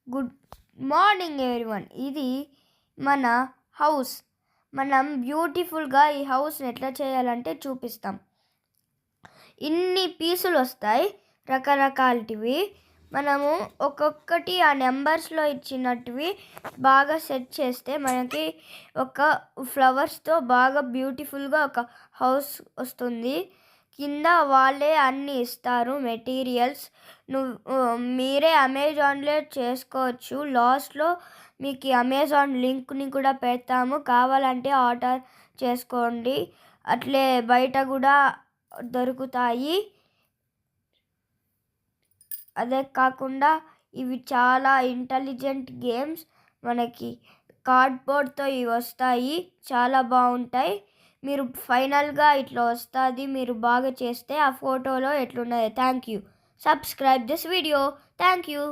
Good morning everyone. ఇది మన house. మనం బ్యూటిఫుల్గా ఈ హౌస్ని ఎట్లా చేయాలంటే చూపిస్తాం. ఇన్ని పీసులు వస్తాయి రకరకాలటివి. మనము ఒక్కొక్కటి ఆ నెంబర్స్లో ఇచ్చినట్టువి బాగా సెట్ చేస్తే మనకి ఒక ఫ్లవర్స్తో బాగా బ్యూటిఫుల్గా ఒక హౌస్ వస్తుంది. కింద వాళ్ళే అన్నీ ఇస్తారు మెటీరియల్స్. మీరే అమెజాన్లో చేసుకోవచ్చు. లాస్ట్లో మీకు అమెజాన్ లింక్ని కూడా పెడతాము, కావాలంటే ఆర్డర్ చేసుకోండి. అట్లే బయట కూడా దొరుకుతాయి. అదే కాకుండా ఇవి చాలా ఇంటెలిజెంట్ గేమ్స్. మనకి కార్డ్బోర్డ్తో ఇవి వస్తాయి, చాలా బాగుంటాయి. మీరు ఫైనల్గా ఇట్లా వస్తుంది. మీరు బాగా చేస్తే ఆ ఫోటోలో ఎట్లున్నాయో. Thank you. Subscribe this video. Thank you.